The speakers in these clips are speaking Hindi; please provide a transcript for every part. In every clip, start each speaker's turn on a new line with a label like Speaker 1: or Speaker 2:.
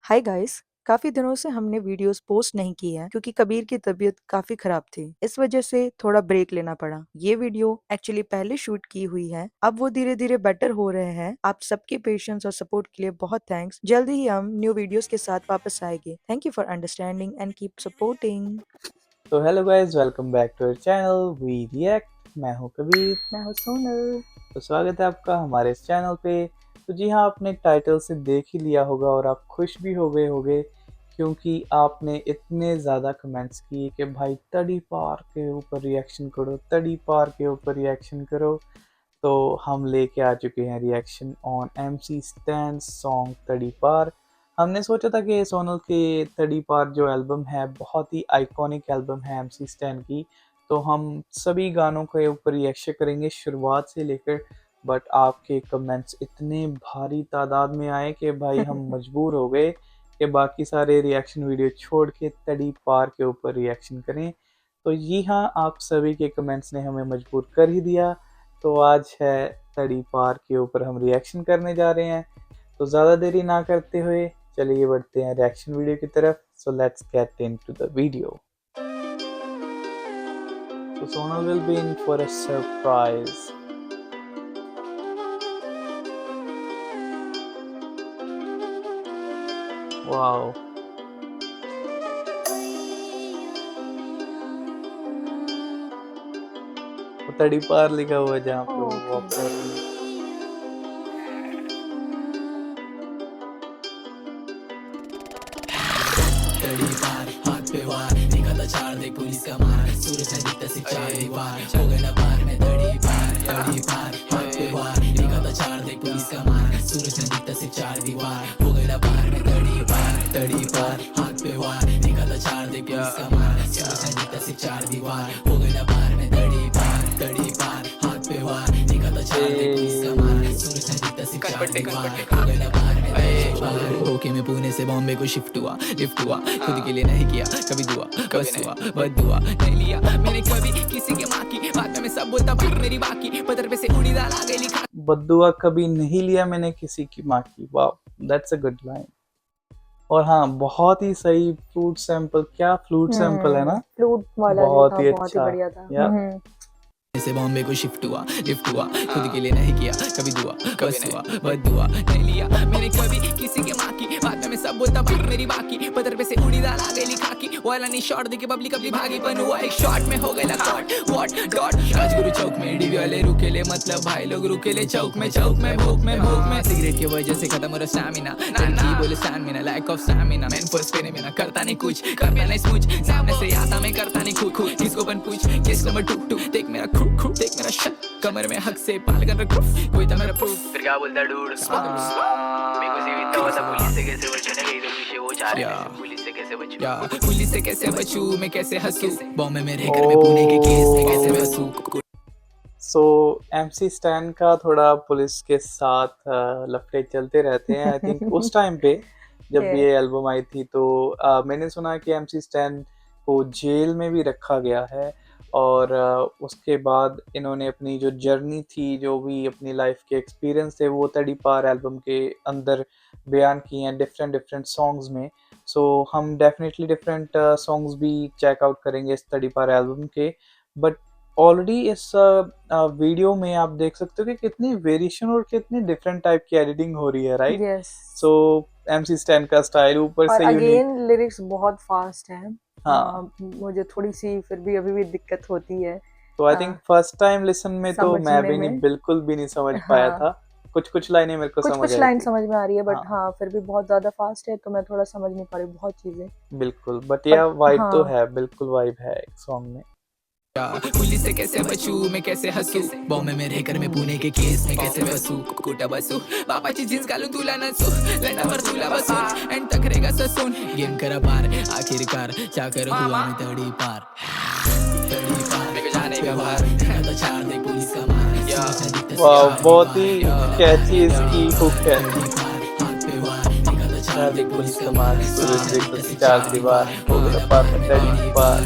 Speaker 1: Hi guys. काफी दिनों से हमने वीडियोस पोस्ट नहीं की है क्योंकि कबीर की तबीयत काफी खराब थी। इस वजह से थोड़ा ब्रेक लेना पड़ा। ये वीडियो एक्चुअली पहले शूट की हुई है, अब वो धीरे धीरे बेटर हो रहे हैं। आप सबके पेशेंस और सपोर्ट के लिए बहुत थैंक्स। जल्दी ही हम न्यू वीडियोस के साथ वापस आएंगे। Thank you for understanding and keep supporting.
Speaker 2: तो hello guys, welcome back to our channel we react. मैं हूं कबीर।
Speaker 1: मैं हूँ सोनल।
Speaker 2: तो स्वागत है आपका हमारे इस चैनल पे। तो जी हाँ, आपने टाइटल से देख ही लिया होगा और आप खुश भी हो गए होंगे क्योंकि आपने इतने ज़्यादा कमेंट्स किए कि भाई तड़ी पार के ऊपर रिएक्शन करो, तड़ी पार के ऊपर रिएक्शन करो। तो हम लेके आ चुके हैं reaction on MC stand song तड़ी पार। हमने सोचा था कि सोनल के तड़ी पार जो एल्बम है बहुत ही आइकॉनिक एल्बम है MC स्टैन की, तो हम सभी गानों के ऊपर रिएक्शन करेंगे शुरुआत से लेकर। बट आपके कमेंट्स इतने भारी तादाद में आए कि भाई हम मजबूर हो गए कि बाकी सारे रिएक्शन वीडियो छोड़ के तड़ी पार के ऊपर रिएक्शन करें। तो जी हाँ, आप सभी के कमेंट्स ने हमें मजबूर कर ही दिया। तो आज है तड़ी पार के ऊपर हम रिएक्शन करने जा रहे हैं। तो ज़्यादा देरी ना करते हुए चलिए बढ़ते हैं रिएक्शन वीडियो की तरफ। So let's get into the video. So Sonal will be in for a surprise. Wow. वो तड़ी पार लिखा हुआ है जहाँ पे वो वॉक कर रही है।
Speaker 3: तड़ी पार हाथ पे वार निकला चार दे पुलिस का मार सूरज ने दिखता से चार दीवार हो गया पार में तड़ी पार हाथ पे वार निकला चार दे पुलिस का मार सूरज ने दिखता से चार दीवार हो गया पार में तड़ी पार हाथ पे वार निकला चार दे पुलिस का मार सूरज ने दिखता से चार दीवार हो गया पार में तड़ी पार हाथ पे वार निकला चार दे पुलिस का मार सूरज ने दिखता से चार दीवार हो गया पार में ओके मैं पुणे से बॉम्बे को शिफ्ट हुआ लिफ्ट हुआ खुद के लिए नहीं किया कभी दुआ बस हुआ बदुआ नहीं लिया मैंने कभी किसी के माँ की बात में मैं सब बोलता पर मेरी बाकी पत्थर पे से उड़ी दाल आ गई लिखा
Speaker 2: बद्दुआ कभी नहीं लिया मैंने किसी की माँ की। वाह, दैट्स अ गुड लाइन। और हाँ, बहुत ही सही फ्लूट सैंपल। क्या फ्लूट सैंपल है ना,
Speaker 1: फ्लूट वाला जो
Speaker 2: बहुत
Speaker 1: था
Speaker 2: ही
Speaker 1: बहुत ही
Speaker 2: अच्छा
Speaker 1: बढ़िया था।
Speaker 2: या
Speaker 3: से बॉम्बे को शिफ्ट हुआ लिफ्ट हुआ खुद के लिए नहीं किया कभी दुआ बस हुआ बदुआ नहीं लिया मैंने कभी किसी के माँ की बात में मैं सब बोलता पर मेरी बाकी पत्थर पे से उड़ी दाल आ गई लिखा की वाला नहीं शॉट देके पब्लिक अपनी भागी बन हुआ एक शॉट में हो गया कॉट व्हाट डॉट राजगुरु चौक में डीवी वाले रुके ले मतलब भाई लोग रुके ले चौक में भूख में सिगरेट की वजह से खत्म हो रहा स्टैमिना की बोले stamina lack of stamina man first पे नहीं करता नहीं कुछ कर नहीं स्मूच सामने से आता मैं करता नहीं खुद किसको बन पूछ किस नंबर टू देख मेरा देख मेरा शक कमर में हक से पाल कर रखो कोई तो मेरा प्रूफ फिर क्या बोलता डूड मेरे को सीवी तो था पुलिस से कैसे बचने गई तो विषय वो चाह रहे पुलिस से कैसे बचूं मैं कैसे हंसूं बॉम्बे में रहकर मैं पुणे के केस में कैसे बसूं।
Speaker 2: सो MC स्टैन का थोड़ा पुलिस के साथ लफड़े चलते रहते हैं। आई थिंक उस टाइम पे जब ये एल्बम आई थी तो मैंने सुना कि MC स्टैन को जेल में भी रखा गया है। और उसके बाद इन्होंने अपनी जो जर्नी थी, जो भी अपनी लाइफ के एक्सपीरियंस थे, वो तड़ी पार एल्बम के अंदर बयान किए हैं डिफरेंट सॉन्ग्स में। सो हम डेफिनेटली डिफरेंट सॉन्ग्स भी चेकआउट करेंगे इस तड़ी पार एल्बम के। बट ऑलरेडी इस वीडियो में आप देख सकते हो कि कितनी वेरिएशन और कितनी डिफरेंट टाइप की एडिटिंग हो रही है, राइट?
Speaker 1: यस।
Speaker 2: सो MC स्टैन का स्टाइल ऊपर
Speaker 1: और
Speaker 2: से
Speaker 1: अगेन लिरिक्स बहुत फास्ट हैं।
Speaker 2: हाँ,
Speaker 1: मुझे थोड़ी सी फिर भी अभी भी दिक्कत होती है।
Speaker 2: तो I think first time listen में तो मैं
Speaker 1: समझने
Speaker 2: भी
Speaker 1: में।
Speaker 2: बिल्कुल भी नहीं समझ पाया था। कुछ लाइनें मेरे को समझ आई
Speaker 1: लाइन
Speaker 2: थी।
Speaker 1: समझ में आ रही है बट
Speaker 2: हाँ,
Speaker 1: फिर भी बहुत ज्यादा फास्ट है तो मैं थोड़ा समझ नहीं पा रही बहुत चीजें।
Speaker 2: बिल्कुल। बट यह वाइब तो
Speaker 1: हाँ।
Speaker 2: है, बिल्कुल वाइब है एक सॉन्ग में।
Speaker 3: पुलिस से कैसे बचूं मैं कैसे हंसूं बॉम्बे में रहकर मैं पुणे के केस में कैसे बसूं कुटा बसूं पापाची जींस घालूं तुला नसू लंडावर तुला बसून एंड तक रहेगा ससून गेम करा पार आखिरकार चाकर हुआ मैं तड़ी पार मेरे को जाने का बाहर तो चार दे पुलिस का मार
Speaker 2: वाह, बहुत ही कैची इसकी हुक है। चार दे पुलिस का मार सूरज देखता से चार दीवार हो गया पार में तड़ी पार।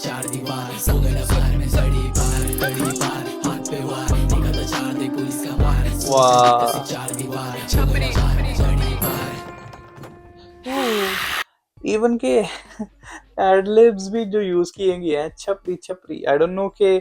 Speaker 3: चार दीवार हो गया पार में तड़ी पार हाथ पे वार निकलता चार दे पुलिस का मार
Speaker 2: वाह।
Speaker 3: चार दीवार छपरी चढ़ी पार
Speaker 2: इवन के एडलिब्स भी जो यूज किए गए हैं, छपरी छपरी, आई डोंट नो कि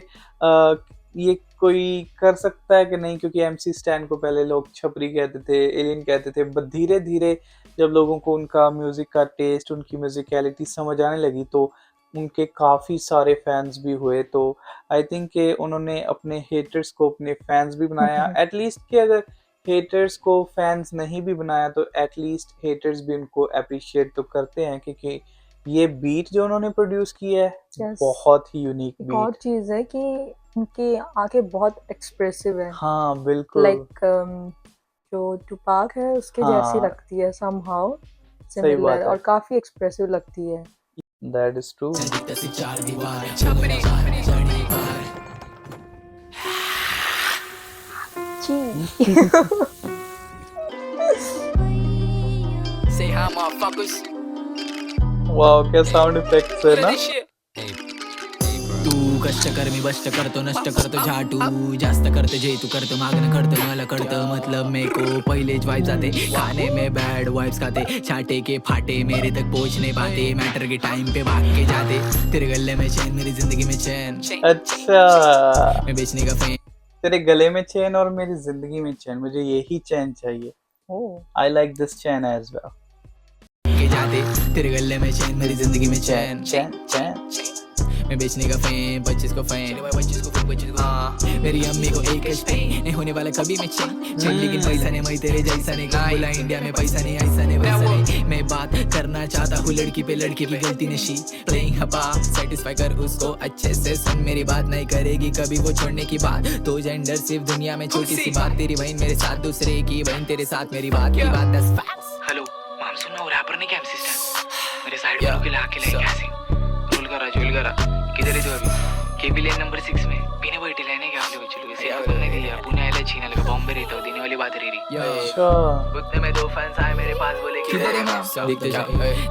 Speaker 2: ये कोई कर सकता है कि नहीं, क्योंकि एमसी स्टैन को पहले लोग छपरी कहते थे, एलियन कहते थे, बट धीरे धीरे जब लोगों को उनका म्यूजिक का टेस्ट, उनकी म्यूजिकलिटी समझ आने लगी तो उनके काफी सारे फैंस भी हुए। तो आई थिंक कि उन्होंने अपने हेटर्स को अपने फैंस भी बनाया, एटलीस्ट कि अगर हेटर्स को फैंस नहीं भी बनाया तो एटलीस्ट हेटर्स भी उनको अप्रिशिएट तो करते हैं, क्योंकि ये बीट जो उन्होंने प्रोड्यूस की है
Speaker 1: Yes.
Speaker 2: बहुत ही यूनिक
Speaker 1: एक और
Speaker 2: बीट।
Speaker 1: चीज है कि उनकी आंखें बहुत एक्सप्रेसिव है,
Speaker 2: हाँ बिल्कुल।
Speaker 1: लाइक जो टुपाक है उसके जैसी
Speaker 2: हाँ
Speaker 1: लगती है समहाउ
Speaker 2: सही बात
Speaker 1: सिमिलर,
Speaker 2: है,
Speaker 1: और काफी एक्सप्रेसिव लगती है।
Speaker 2: That is true.
Speaker 3: चार दीवार छपरी चढ़ी पार Say hi motherfuckers
Speaker 2: वाओ क्या साउंड इफेक्ट्स है ना।
Speaker 3: तू कष्ट कर मी बष्ट करतो नष्ट करतो झाटू जास्त करते जे तू करतो मागणं करतो मला कळतं मतलब मेरे को पहिलेच वाइब जाते खाने में बैड वाइब्स खाते छाटे के फाटे मेरे तक पहुंच नहीं पाते मैटर के टाइम पे भाग के जाते तेरे गले में चैन मेरी जिंदगी में चैन
Speaker 2: अच्छा,
Speaker 3: मैं बेचने का फेम
Speaker 2: तेरे गले में चैन और मेरी जिंदगी में चैन, मुझे यही चैन चाहिए।
Speaker 1: Oh
Speaker 2: I like this chain as well.
Speaker 3: के जाते तेरे गले में चैन मेरी जिंदगी में चैन
Speaker 2: चैन चैन
Speaker 3: मैं बेचने का फेम 25 को फेम 25 को 25 को हाँ मेरी अम्मी को एक पेन नहीं होने वाला कभी मैं चैन लेकिन पैसा नहीं मैं तेरे जैसा नहीं बोला इंडिया में पैसा नहीं ऐसा नहीं वैसा नहीं मैं बात करना चाहता हूँ लड़की पे लड़के की गलती नशी प्लेइंग हपा सेटिस्फाई कर उसको अच्छे से सुन मेरी बात नहीं करेगी कभी वो छोड़ने की बात तो जेंडर सिर्फ दुनिया में छोटी सी बात तेरी बहन मेरे साथ दूसरे की बहन तेरे साथ मेरी बात की बात 10 फैक्ट्स
Speaker 4: हेलो माम सुनना वो रैपर नहीं क्या असिस्टेंट मेरे साइड में रुके ला के ले कैसे रोल करा किधर है तू अभी केबी लेन नंबर 6 में पीने बैठे लेने क्या आप लोग चलो इसे आप नहीं दिया पुणे आइला छीना लगा बॉम्बे रहता हूँ देने वाली बात रही
Speaker 2: अच्छा
Speaker 4: उतने में 2 फैंस आए मेरे पास बोले कि
Speaker 3: किधर है माम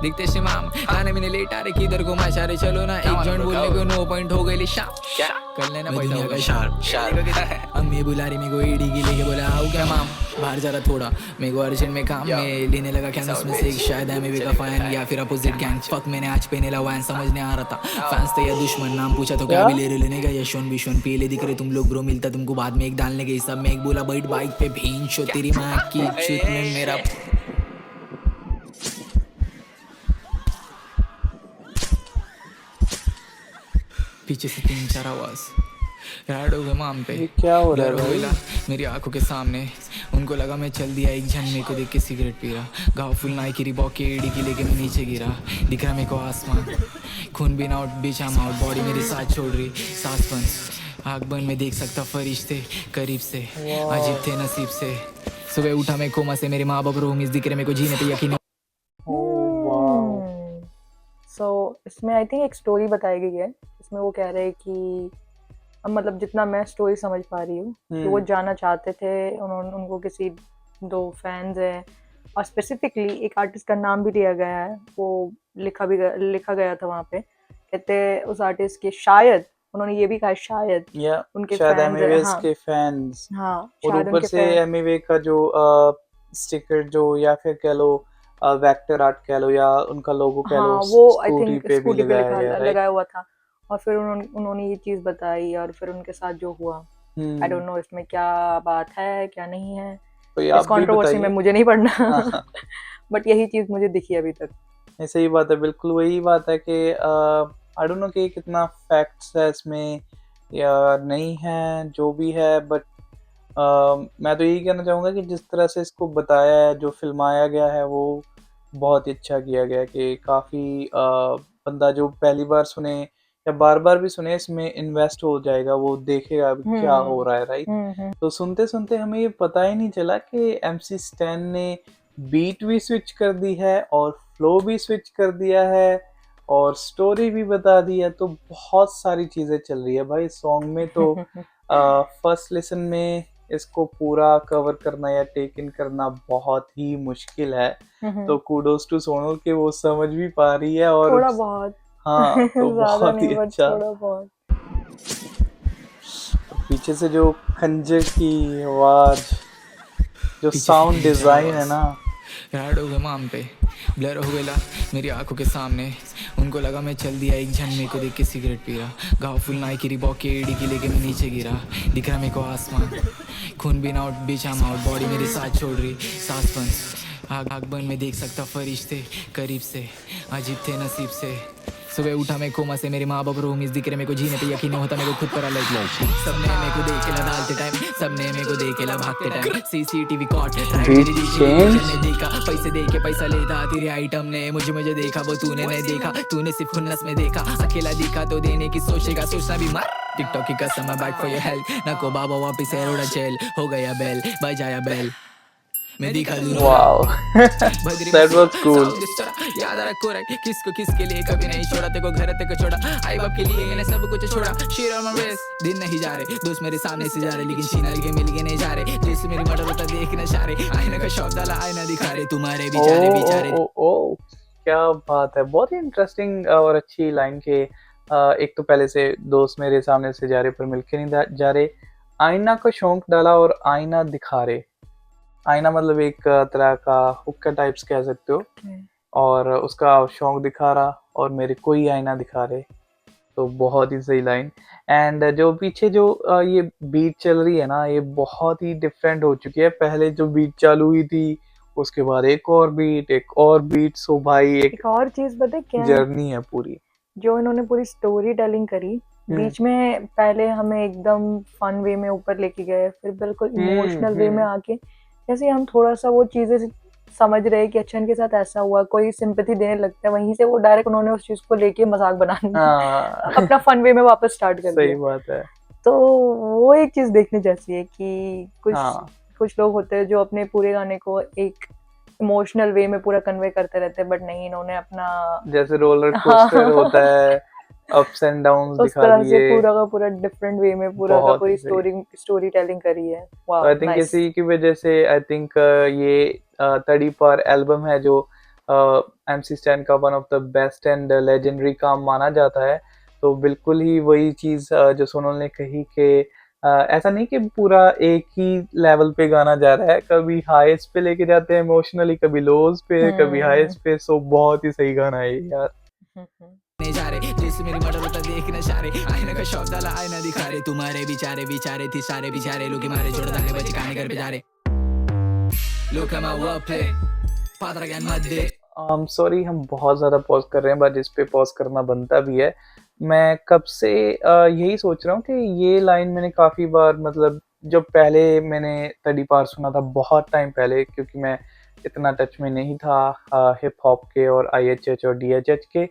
Speaker 3: दिखते से माम आने मैंने लेट आ रे किधर को माशा रे चलो ना एक जॉइंट बोलने को 9 पॉइंट हो गई शाम
Speaker 4: क्या
Speaker 3: कर लेना पैसा का शार्प अम्मी बुला रही मेरे को एडी की लेके बोला आओ क्या माम बाहर जा रहा थोड़ा मेरे को अर्जेंट में काम में लेने लगा क्या उसमें से एक शायद एमवी का फैन या फिर अपोजिट गैंग फक मैंने आज पहने ला वैन समझ नहीं आ रहा था फैंस थे या दुश्मन नाम पूछा तो क्या भी ले रहे लेने का यशवन विश्वन पीले दिख रहे तुम लोग ब्रो मिलता तुमको बाद में एक डालने के सब में एक बोला बैठ बाइक पे भीन शो तेरी माँ की चूत में मेरा पीछे से 3-4 आवाज राड हो गए माम पे
Speaker 2: ये क्या हो रहा है
Speaker 3: डर हो
Speaker 2: भाई?
Speaker 3: गया मेरी आंखों के सामने उनको लगा मैं चल दिया एक जन मेरे को देख के सिगरेट पी रहा गाँव फुल नाई की रिबॉक के एडी की लेके मैं नीचे गिरा दिख रहा मेरे को आसमान खून बिन आउट बीच आम आउट बॉडी मेरी साथ छोड़ रही सांस बंद आग बंद में देख सकता फरिश्ते करीब से अजीब थे नसीब से सुबह उठा मैं कोमा से मेरे माँ बाप रोमिस दिख रहे मेरे को जीने पे यकीन
Speaker 1: सो इसमें आई थिंक एक स्टोरी बताई गई है, इसमें वो कह रहे हैं कि अब मतलब जितना मैं स्टोरी समझ पा रही हूँ कि वो जाना चाहते थे, उन्होंने उनको किसी 2 फैंस हैं और स्पेसिफिकली एक आर्टिस्ट का नाम भी लिया गया है, वो लिखा गया था वहाँ पे, कहते उस आर्टिस्ट के शायद उन्होंने ये भी कहा शायद
Speaker 2: या
Speaker 1: उनके
Speaker 2: शायद
Speaker 1: फैंस
Speaker 2: एमिवेज
Speaker 1: हाँ
Speaker 2: के फैंस
Speaker 1: हाँ
Speaker 2: और
Speaker 1: शायद
Speaker 2: ऊपर
Speaker 1: उनके
Speaker 2: से
Speaker 1: फैंस
Speaker 2: एमिवे का जो स्टिकर जो या फिर कह लो वेक्टर आर्ट कह लो या उनका लोगो कह लो
Speaker 1: हाँ वो आई
Speaker 2: स्कूटी
Speaker 1: थिंक
Speaker 2: पे भी
Speaker 1: स्कूटी पे
Speaker 2: लगाया गया, राइट?
Speaker 1: लगाया हुआ था और फिर उन्होंने ये चीज़ बताई और फिर उनके साथ जो हुआ आई डोंट नो इसमें क्या बात है क्या नहीं है,
Speaker 2: तो
Speaker 1: इस
Speaker 2: आप भी
Speaker 1: कंट्रोवर्सी में
Speaker 2: बताइए।
Speaker 1: मुझे नहीं पढ़ना
Speaker 2: हाँ,
Speaker 1: बट यही चीज़ मुझे दिखी अभी तक।
Speaker 2: ये सही बात है, बिल्कुल वही बात है कि आई डोंट नो कि कितना फैक्ट्स है इसमें या नहीं है, जो भी है, बट मैं तो यही कहना चाहूँगा कि जिस तरह से इसको बताया है, जो फिल्माया गया है, वो बहुत ही अच्छा किया गया है कि काफ़ी बंदा जो पहली बार सुने या बार-बार भी सुने इसमें इन्वेस्ट हो जाएगा, वो देखेगा अभी क्या हो रहा है, राइट? तो सुनते-सुनते हमें ये पता ही नहीं चला कि एमसी स्टैन ने बीट भी स्विच कर दी है और फ्लो भी स्विच कर दिया है और स्टोरी भी बता दी है, तो बहुत सारी चीज़ें चल रही है भाई सॉन्ग में। तो फर्स्ट लिसन में इसको पूरा कवर करना या टेक इन करना बहुत ही मुश्किल है, तो कूडोज टू सोनल के वो समझ भी पा रही है और
Speaker 1: थोड़ा बहुत
Speaker 2: हाँ तो
Speaker 1: ज़्यादा
Speaker 2: बहुत ही
Speaker 1: नहीं बट
Speaker 2: अच्छा।
Speaker 1: थोड़ा बहुत।
Speaker 2: पीछे से जो खंजर की आवाज जो
Speaker 3: पीछे
Speaker 2: साउंड
Speaker 3: मेरी
Speaker 2: डिजाइन है
Speaker 3: आवाज़
Speaker 2: ना,
Speaker 3: राड हो गए माम पे ब्लर हो गया मेरी आंखों के सामने उनको लगा मैं चल दिया एक झन मेरे को देख के सिगरेट पी रहा गाँव फुल नाई की रिबॉक के एडी की लेके मैं नीचे गिरा दिख रहा मेरे को आसमान खून बिन आउट बीच आम आउट बॉडी मेरे साथ छोड़ रही सांस बंद आग आग बन में देख सकता फरिश्ते करीब से अजीब थे नसीब से सुबह उठा मैं कोमा से मेरे माँ बाप रोमीज दिख रहे मेरे को जीने पे यकीन नहीं होता मेरे को खुद पर अलग सबने मेरे को देखेला डालते टाइम सबने मेरे को देखेला भागते टाइम सीसीटीवी कॉट
Speaker 2: बीट चेंज।
Speaker 3: ने देखा पैसे दे के पैसा लेता तेरे आइटम ने मुझे देखा वो तूने नहीं देखा तूने सिर्फ खुन्नस में देखा अकेला दिखा तो देने की सोचेगा सोचना भी मत टिकटॉक की कसम बैक फॉर योर हेल्थ नको बाबा वापिस एरोड़ा चेल हो गया बेल बजाया बेल मैं दिखा दूँ
Speaker 2: वाओ, that was cool.
Speaker 3: याद रखो रे किसको किसके लिए कभी नहीं छोड़ा तेको घर तेको छोड़ा आई बाप के लिए मैंने सब कुछ छोड़ा शेर और रेस दिन नहीं जा रहे दोस्त मेरे सामने से जा रहे लेकिन शिनल के मिल के नहीं जा रहे जैसे मेरी मर्डर होता देख न शारे आईना का शौक डाला आईना दिखा रहे तुम्हारे बेचारे बेचारे
Speaker 2: ओ, क्या बात है, बहुत ही इंटरेस्टिंग और अच्छी लाइन के एक तो पहले से दोस्त मेरे सामने से जा रहे पर मिलके नहीं जा रहे, आईना का शौक डाला और आईना दिखा रहे। आईना मतलब एक तरह का हुक्का टाइप्स कह सकते हो, और उसका शौक दिखा रहा और मेरे को ही आईना दिखा रहे, तो बहुत ही सही लाइन। एंड जो पीछे जो ये बीट चल रही है ना, ये बहुत ही डिफरेंट हो चुकी है। पहले जो बीट चालू हुई थी उसके बाद एक और बीट, सो भाई एक
Speaker 1: और चीज पता है क्या है?
Speaker 2: जर्नी है पूरी
Speaker 1: जो इन्होंने पूरी स्टोरी टेलिंग करी, बीच में पहले हमें एकदम फन वे में ऊपर लेके गए, फिर बिल्कुल इमोशनल वे में आके जैसे हम थोड़ा सा वो चीजें समझ रहे कि अच्छा इनके साथ ऐसा हुआ, कोई सिंपैथी देने लगता है, वहीं से वो डायरेक्ट उन्होंने उस चीज को लेके मजाक बनाना अपना फन वे में वापस स्टार्ट कर
Speaker 2: सही
Speaker 1: दिया।
Speaker 2: बात है।
Speaker 1: तो वो एक चीज देखने जैसी है कि कुछ लोग होते हैं जो अपने पूरे गाने को एक इमोशनल वे में पूरा कन्वे करते रहते हैं, बट नहीं, इन्होंने अपना
Speaker 2: जैसे रोलर कोस्टर होता है, अप्स एंड डाउन्स
Speaker 1: उस
Speaker 2: दिखा
Speaker 1: तरह से
Speaker 2: दिए,
Speaker 1: पूरा का पूरा डिफरेंट वे में पूरा का
Speaker 2: बहुत
Speaker 1: पूरी
Speaker 2: ही सही।
Speaker 1: स्टोरी टेलिंग करी है। Wow,
Speaker 2: I think
Speaker 1: nice.
Speaker 2: इसी की वजह से आई थिंक ये तड़ी पार एल्बम है जो एमसी स्टैन का one of the best and legendary काम माना जाता है। तो बिल्कुल ही वही चीज जो सोनल ने कही कि ऐसा नहीं कि पूरा एक ही लेवल पे गाना जा रहा है, कभी हाईएस्ट पे लेके जाते हैं इमोशनली, कभी लोज पे, कभी हाईएस्ट पे। सो बहुत ही सही गाना है यार।
Speaker 3: नहीं जा रहे जैसे मेरी मर्डर होता देख न शारे आईना का शौक डाला आईना दिखा रहे तुम्हारे बेचारे थी सारे बेचारे लोग मारे छोड़ दाने बचे खाने घर पे जा रहे लोग हम वापे पादरा ज्ञान मत दे।
Speaker 2: सॉरी हम बहुत ज़्यादा पॉज कर रहे हैं, बट इस पे पॉज करना बनता भी है। मैं कब से यही सोच रहा हूँ कि ये लाइन मैंने काफ़ी बार, मतलब जब पहले मैंने तड़ी पार सुना था बहुत टाइम पहले, क्योंकि मैं इतना टच में नहीं था हिप हॉप के और IHH और DHH के,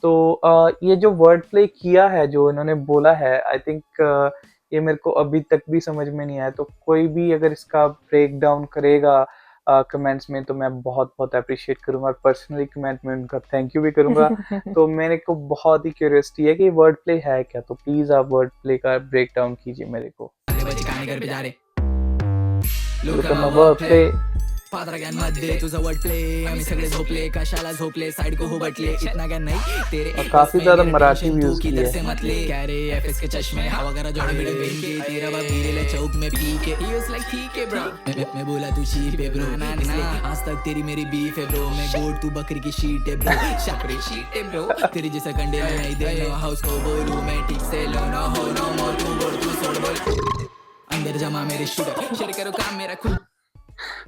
Speaker 2: तो ये जो वर्ड प्ले किया है, जो इन्होंने बोला है, आई थिंक ये मेरे को अभी तक भी समझ में नहीं आया। तो कोई भी अगर इसका ब्रेक डाउन करेगा कमेंट्स में, तो मैं बहुत अप्रिशिएट करूंगा, और पर्सनली कमेंट में उनका थैंक यू भी करूंगा। तो मेरे को बहुत ही क्यूरियोसिटी है कि वर्ड प्ले है क्या, तो प्लीज आप वर्ड प्ले का ब्रेक डाउन कीजिए मेरे को।
Speaker 3: पादरा ज्ञान मत दे तुझा वर्ड प्ले आम्ही सगळे झोपले कशाला झोपले साइड को हुबटले इतना ज्ञान नहीं तेरे
Speaker 2: और काफी ज्यादा मराठी भी यूज की है।
Speaker 3: मतले क्या रे एफएस के चश्मे हवा करा जोड़े बिड़े बेन के तेरा बाप गिरेले चौक में पी के ही वाज लाइक ठीक है ब्रो मैं बोला तू चीप है ब्रो ना आज तक तेरी मेरी बीफ है ब्रो मैं गोड तू बकरी की शीट है ब्रो शाकरी शीट है ब्रो तेरी जैसा कंडे में नहीं दे नो हाउस को बोलूं मैं ठीक से लो ना हो नो मोर तू बोल तू छोड़ बोल अंदर जमा मेरे शुगर शेयर करो काम मेरा खुद।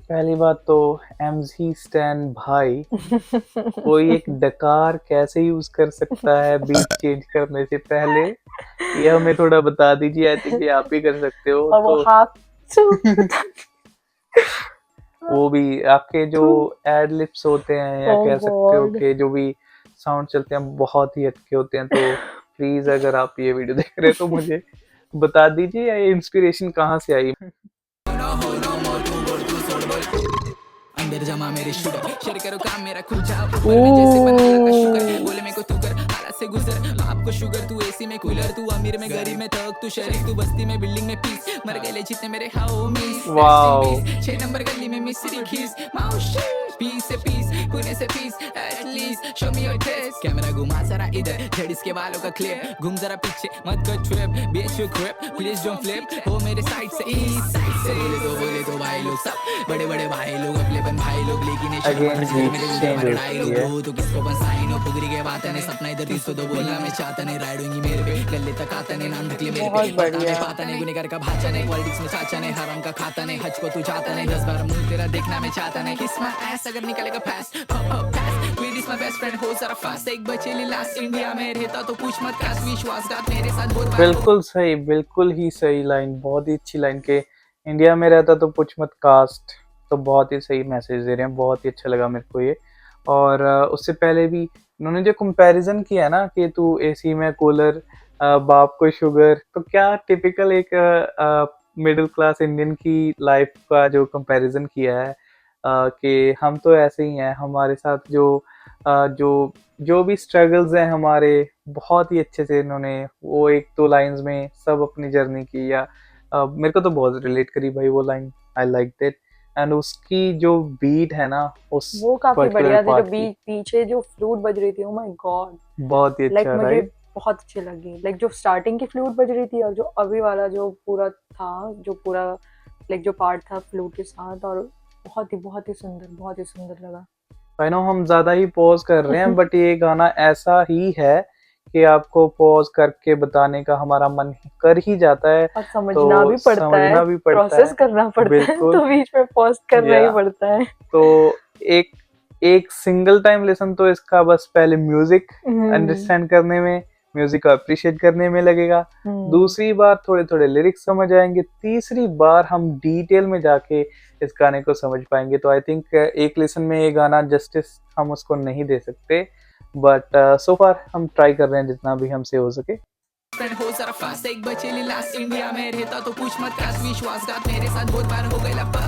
Speaker 2: पहली बात तो एमजी स्टैन भाई कोई एक डकार कैसे यूज कर सकता है बीट चेंज करने से पहले, ये हमें थोड़ा बता दीजिए। आई थिंक ये आप ही कर सकते हो।
Speaker 1: और वो हाथ
Speaker 2: वो भी आपके जो एड लिप्स होते हैं, या कह सकते हो कि जो भी साउंड चलते हैं बहुत ही हटके होते हैं। तो प्लीज अगर आप ये वीडियो देख रहे हैं तो मुझे बता दीजिए ये इंस्पिरेशन कहाँ से आई।
Speaker 3: अंदर जमा मेरे शुगर शेयर करो काम मेरा खुद जाओ जैसे बना लगा शुगर बोले मेरे को तू कर से गुजर आपको शुगर तू एसी में कूलर तू अमीर में गरीब में थक तू शरीफ तू बस्ती में बिल्डिंग में पीस मर गए जितने मेरे होमीज
Speaker 2: वाओ
Speaker 3: 6 नंबर गली में मिस्री खीस माउशी पीस से पीस पुणे से पीस at least show me your test camera घुमा जरा इधर जेडिस के बालों का क्लिप घूम जरा पीछे मत कर ट्रिप बीच यू क्रिप प्लीज डोंट फ्लिप हो मेरे साइड से ईस्ट साइड से बोले तो भाई लोग सब बड़े बड़े भाई लोग अपलेपन भाई लोग लेकिन ये शर्म
Speaker 2: अगेन
Speaker 3: पर
Speaker 2: बीट
Speaker 3: मेरे
Speaker 2: चेंज
Speaker 3: ऊपर
Speaker 2: होती
Speaker 3: डाई
Speaker 2: है।
Speaker 3: लोग तो किसको पंसाइन हो पुगरी के बात है सपना इधर दिस तो बोलना मैं चाहता नहीं राइडूंगी मेरे पे गले तक आता नहीं नाम निकले मेरे
Speaker 1: बहुत
Speaker 3: पे पता
Speaker 1: बढ़िया।
Speaker 3: नहीं पाता नहीं गुनेगार का भाचा नहीं पॉलिटिक्स में चाचा नहीं हराम का खाता नहीं हज को तू चाहता नहीं 10 बार मुंह तेरा देखना मैं चाहता नहीं किस माय एस अगर निकलेगा fast Weed is my best friend हो जरा फास्ट एक बचेली लास्ट इंडिया में रहता तो पूछ मत काश विश्वासघात मेरे साथ बहुत बार
Speaker 2: बिल्कुल सही, बिल्कुल ही सही लाइन, बहुत ही अच्छी लाइन के इंडिया में रहता तो पूछ मत कास्ट। तो बहुत ही सही मैसेज दे रहे हैं, बहुत ही अच्छा लगा मेरे को ये। और उससे पहले भी उन्होंने जो कंपैरिजन किया ना कि तू एसी में कूलर बाप को शुगर, तो क्या टिपिकल एक मिडिल क्लास इंडियन की लाइफ का जो कंपैरिजन किया है कि हम तो ऐसे ही हैं, हमारे साथ जो भी स्ट्रगल्स हैं हमारे, बहुत ही अच्छे से इन्होंने वो 1-2 लाइंस में सब अपनी जर्नी की। या मेरे को तो बहुत रिलेट करी भाई वो line, I like that. And उसकी जो बीट है ना उस
Speaker 1: वो काफी
Speaker 2: particular
Speaker 1: बढ़िया थी, जो
Speaker 2: part की,
Speaker 1: पीछे जो फ्लूट बज रही थी, ओ माय गॉड,
Speaker 2: बहुत ही
Speaker 1: लाइक
Speaker 2: अच्छा,
Speaker 1: मुझे
Speaker 2: राइट।
Speaker 1: बहुत अच्छी लगी। लाइक जो स्टार्टिंग की फ्लूट बज रही थी और जो अभी वाला जो पूरा था, जो पूरा लाइक जो पार्ट था फ्लूट के साथ, और बहुत ही सुंदर लगा।
Speaker 2: आई नो हम ज्यादा ही पॉज कर रहे हैं बट ये गाना ऐसा ही है कि आपको पॉज करके बताने का हमारा मन कर ही जाता है,
Speaker 1: और
Speaker 2: तो
Speaker 1: समझना भी पड़ता है,
Speaker 2: समझना भी पड़ता
Speaker 1: प्रोसेस
Speaker 2: है।
Speaker 1: करना पड़ता है,
Speaker 2: बिल्कुल।
Speaker 1: तो बीच में पॉज करना ही
Speaker 2: Yeah.
Speaker 1: पड़ता है।
Speaker 2: तो एक एक सिंगल टाइम लेसन तो इसका बस पहले म्यूजिक अंडरस्टैंड करने में, म्यूजिक को अप्रिशिएट करने में लगेगा। दूसरी बार थोड़े थोड़े लिरिक्स समझ आएंगे, तीसरी बार हम डिटेल में जाके इस गाने को समझ पाएंगे। तो आई थिंक एक लेसन में ये गाना जस्टिस हम उसको नहीं दे सकते, बट सो फार हम ट्राई कर रहे हैं जितना भी हमसे हो सके।
Speaker 3: फ्रेंड हो जरा फास्ट एक बचेली लास्ट इंडिया में रहता तो पूछ मत काश विश्वासघात मेरे साथ बहुत बार हो गया पर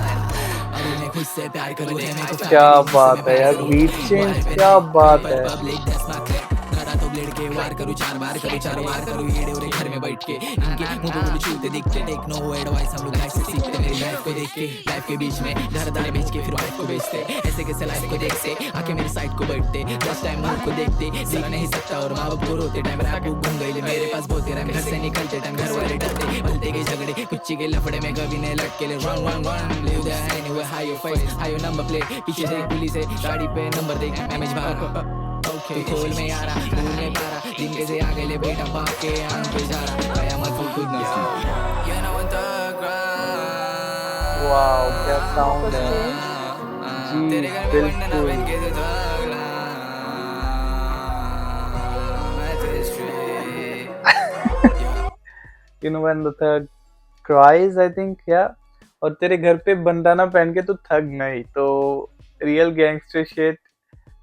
Speaker 3: अभी मैं खुद से प्यार करूं है मैं तो
Speaker 2: क्या बात है यार, बीट चेंज, क्या बात है।
Speaker 3: पब्लिक दैट्स माय क्लिप करा तो ब्लेड के वार करूं 4 बार करूं 4 बार करूं ये डोरे घर में बैठ के इनके मुंह पे छूते दिखते टेक नो एडवाइस हम लोग लाइफ से सीखते मेरी लाइफ को देख के लाइफ के बीच में धर बेच के फिर वाइफ को बेचते ऐसे कैसे लाइफ को देख से आके मेरी साइड को बैठते फर्स्ट टाइम मुंह को देखते दिल नहीं सकता और माँ बाप को रोते टाइम रैप बुक घूम गई मेरे पास बहुत तेरा घर से निकलते टाइम घर वाले डरते बोलते के झगड़े कुछ के लफड़े में कभी नहीं लटके ले run run run live the anyway high your face high your number plate पीछे से पुलिस है गाड़ी पे नंबर देख मैनेज भाग तू खोल में यारा भूल में पारा दिन के से आगे ले बेटा बाप के आंख पे जा रहा गया मत फूल खुद ना you know what the ground
Speaker 2: wow क्या साउंड है जी,
Speaker 3: तेरे घर में वरना ना बन के तो झगड़ा मैं तेरे street
Speaker 2: you know when the thug cries, I think, yeah। और तेरे घर पे बंदाना पहन के तो थग नहीं, तो रियल गैंगस्टर शिट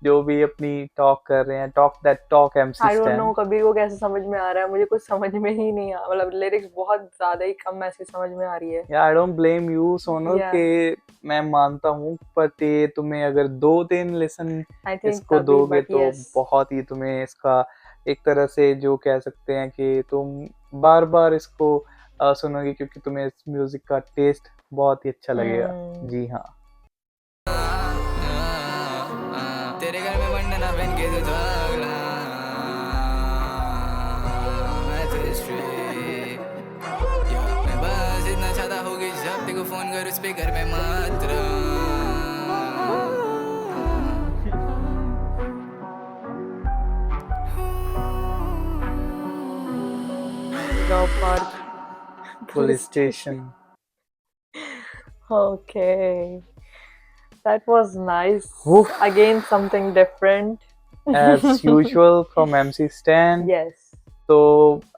Speaker 2: जो भी अपनी टॉक कर रहे हैं, talk that talk MC
Speaker 1: I don't know
Speaker 2: stand.
Speaker 1: Kabir को कैसे समझ में आ रहा है, मुझे कुछ समझ में ही नहीं आ, मतलब लिरिक्स बहुत ज्यादा ही कम ऐसे समझ में आ रही है।
Speaker 2: या I don't blame you Sonal
Speaker 1: Yeah.
Speaker 2: के मैं मानता हूँ, बट ये तुम्हें अगर 2-3 लेसन
Speaker 1: आई थिंक
Speaker 2: इसको दोगे तो बहुत ही तुम्हें इसका एक तरह से जो कह सकते हैं कि तुम बार बार इसको सुनोगे क्योंकि तुम्हें इस म्यूजिक का टेस्ट बहुत ही अच्छा लगेगा। जी हाँ,
Speaker 3: तेरे घर में वरना बन के तो झगड़ा मैं तेरे street मैं बस इतना चाहता हूँ कि जब तेरे को फोन करूँ स्पीकर में मात्र
Speaker 2: police station.
Speaker 1: Okay, that was nice.
Speaker 2: Oof.
Speaker 1: Again, something different.
Speaker 2: As usual from MC Stan।
Speaker 1: Yes.
Speaker 2: तो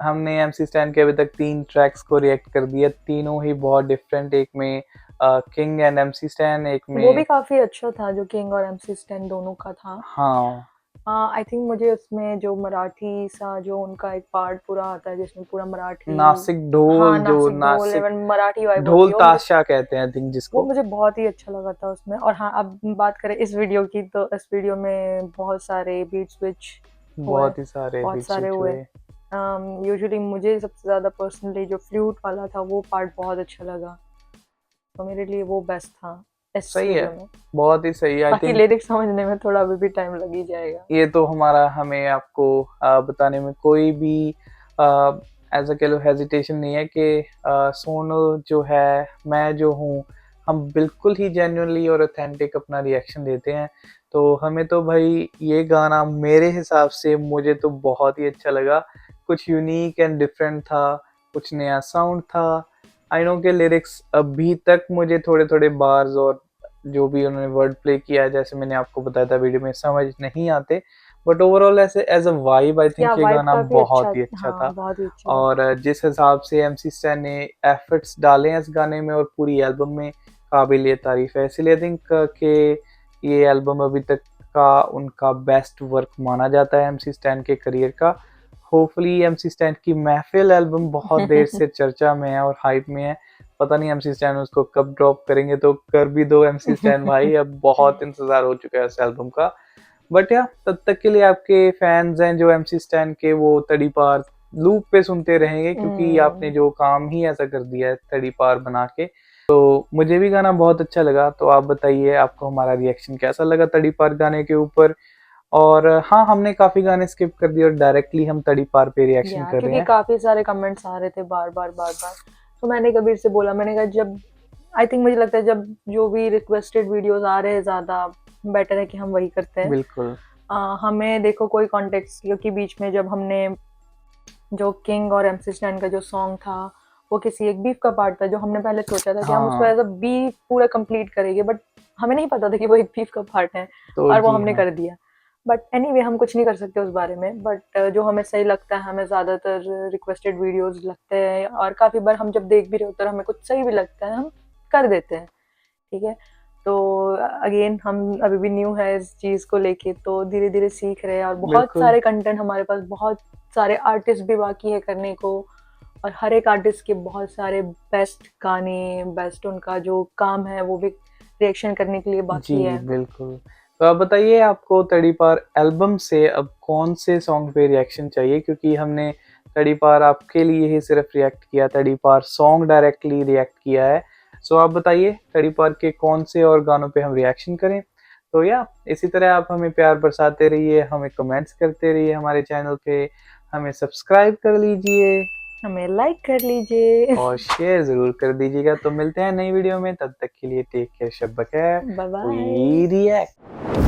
Speaker 2: हमने MC Stan के अभी तक 3 ट्रैक्स को रिएक्ट कर दिया, तीनों ही बहुत डिफरेंट। एक में किंग एंड MC Stan, एक में
Speaker 1: वो भी काफी अच्छा था, जो किंग और MC स्टैन दोनों का था।
Speaker 2: हाँ
Speaker 1: आई थिंक मुझे उसमें जो मराठी सा जो उनका एक पार्ट पूरा आता है जिसमें पूरा मराठी,
Speaker 2: नासिक ढोल,
Speaker 1: हाँ,
Speaker 2: जो
Speaker 1: नासिक ढोल, even मराठी वाइब
Speaker 2: ढोल
Speaker 1: होती है, वो मुझे-
Speaker 2: ताशा कहते हैं आई थिंक
Speaker 1: वो
Speaker 2: जिसको।
Speaker 1: मुझे बहुत ही अच्छा लगा था उसमें। और हाँ, अब बात करें इस वीडियो की, तो इस वीडियो में बहुत सारे बीट स्विच
Speaker 2: बहुत ही सारे
Speaker 1: बहुत
Speaker 2: बिग
Speaker 1: सारे
Speaker 2: हिट
Speaker 1: हुए।
Speaker 2: हुए।
Speaker 1: यूजुअली मुझे सबसे ज़्यादा पर्सनली जो फ्लूट वाला था वो पार्ट बहुत अच्छा लगा, तो मेरे लिए वो बेस्ट था इस
Speaker 2: सही है,
Speaker 1: वीडियो में।
Speaker 2: बहुत ही सही। आई
Speaker 1: बाकी
Speaker 2: थिंक
Speaker 1: लिरिक्स समझने में थोड़ा अभी भी टाइम लग ही जाएगा।
Speaker 2: ये तो हमारा हमें आपको बताने में कोई भी ऐसा कह लो हेजिटेशन नहीं है कि सोनू जो है, मैं जो हूँ, हम बिल्कुल ही जेन्युइनली और ऑथेंटिक अपना रिएक्शन देते हैं। तो हमें तो भाई ये गाना मेरे हिसाब से मुझे तो बहुत ही अच्छा लगा। कुछ यूनिक एंड डिफरेंट था, कुछ नया साउंड था। आई नो के लिरिक्स अभी तक मुझे थोड़े-थोड़े बार्स और जो भी उन्होंने वर्ड प्ले किया है, जैसे मैंने आपको बताया था वीडियो में, समझ नहीं आते। बट ओवरऑल ऐसे एज़ अ वाइब आई
Speaker 1: या
Speaker 2: थिंक ये
Speaker 1: वाइब
Speaker 2: गाना
Speaker 1: काफ़ी अच्छा,
Speaker 2: बहुत ही अच्छा
Speaker 1: हाँ,
Speaker 2: था।
Speaker 1: बहुत ही अच्छा था।
Speaker 2: और जिस हिसाब से एमसी स्टैन ने एफर्ट्स डाले हैं इस गाने में और पूरी एल्बम में, काबिल तारीफ है। इसलिए आई थिंक कि ये एल्बम अभी तक का उनका बेस्ट वर्क माना जाता है एमसी स्टैन के करियर का। होपफुली एमसी स्टैन की महफिल एल्बम बहुत देर से चर्चा में है और हाइप में है। पता नहीं एमसी स्टैन उसको कब ड्रॉप करेंगे, तो कर भी दो एमसी स्टैन भाई, अब बहुत इंतजार हो चुका है इस एल्बम का। बट या तब तक के लिए आपके फैंस हैं जो एमसी स्टैन के, वो तड़ी पार लूप पे सुनते रहेंगे, क्योंकि आपने जो काम ही ऐसा कर दिया है तड़ी पार बना के। तो मुझे भी गाना बहुत अच्छा लगा। तो आप बताइए आपको हमारा रिएक्शन कैसा लगा तड़ी पार गाने के ऊपर। और हाँ, हमने काफी गाने स्किप कर दिए और डायरेक्टली हम तड़ी पार पे रिएक्शन कर रहे
Speaker 1: क्योंकि
Speaker 2: हैं।
Speaker 1: काफ़ी सारे कमेंट्स आ रहे थे बार बार बार बार, तो मैंने कबीर से बोला, मैंने कहा जब आई थिंक मुझे लगता है जब जो भी रिक्वेस्टेड वीडियोस आ रहे हैं ज़्यादा बेटर है कि हम वही करते हैं।
Speaker 2: बिल्कुल।
Speaker 1: हमें देखो कोई कॉन्टेक्स्ट, क्योंकि बीच में जब हमने जो किंग और एमसी स्टैन का जो सॉन्ग था वो किसी एक बीफ का पार्ट था, जो हमने पहले सोचा था कि हम उसको
Speaker 2: हाँ,
Speaker 1: एज अ बीफ पूरा कंप्लीट करेंगे, बट हमें नहीं पता था कि वो एक बीफ का पार्ट है,
Speaker 2: तो
Speaker 1: और वो
Speaker 2: जी
Speaker 1: हमने
Speaker 2: हाँ,
Speaker 1: कर दिया। बट एनीवे हम कुछ नहीं कर सकते उस बारे में, बट जो हमें सही लगता है, हमें ज़्यादातर रिक्वेस्टेड वीडियोस लगते हैं, और काफ़ी बार हम जब देख भी रहे होते हैं हमें कुछ सही भी लगता है, हम कर देते हैं। ठीक है, तो अगेन हम अभी भी न्यू है इस चीज़ को लेके, तो धीरे धीरे सीख रहे हैं, और बहुत
Speaker 2: बिल्कुल।
Speaker 1: सारे कंटेंट हमारे पास, बहुत सारे आर्टिस्ट भी बाकी है करने को, और हर एक आर्टिस्ट के बहुत सारे बेस्ट गाने, बेस्ट उनका जो काम है वो भी रिएक्शन करने के लिए बाकी
Speaker 2: जी,
Speaker 1: है।
Speaker 2: बिल्कुल। तो आप बताइए आपको तड़ी पार एल्बम से अब कौन से सॉन्ग पे रिएक्शन चाहिए? क्योंकि हमने तड़ी पार आपके लिए ही सिर्फ़ रिएक्ट किया, तड़ी पार सॉन्ग डायरेक्टली रिएक्ट किया है। सो आप बताइए तड़ी पार के कौन से और गानों पे हम रिएक्शन करें? तो या इसी तरह आप हमें प्यार बरसाते रहिए, हमें कमेंट्स करते रहिए हमारे चैनल पे, हमें सब्सक्राइब कर लीजिए
Speaker 1: हमें लाइक कर लीजिए।
Speaker 2: और शेयर ज़रूर कर दीजिएगा। तो मिलते हैं नई वीडियो में, तब तक के लिए टेक केयर, शब बख़ैर।
Speaker 1: Bye bye.
Speaker 2: We react.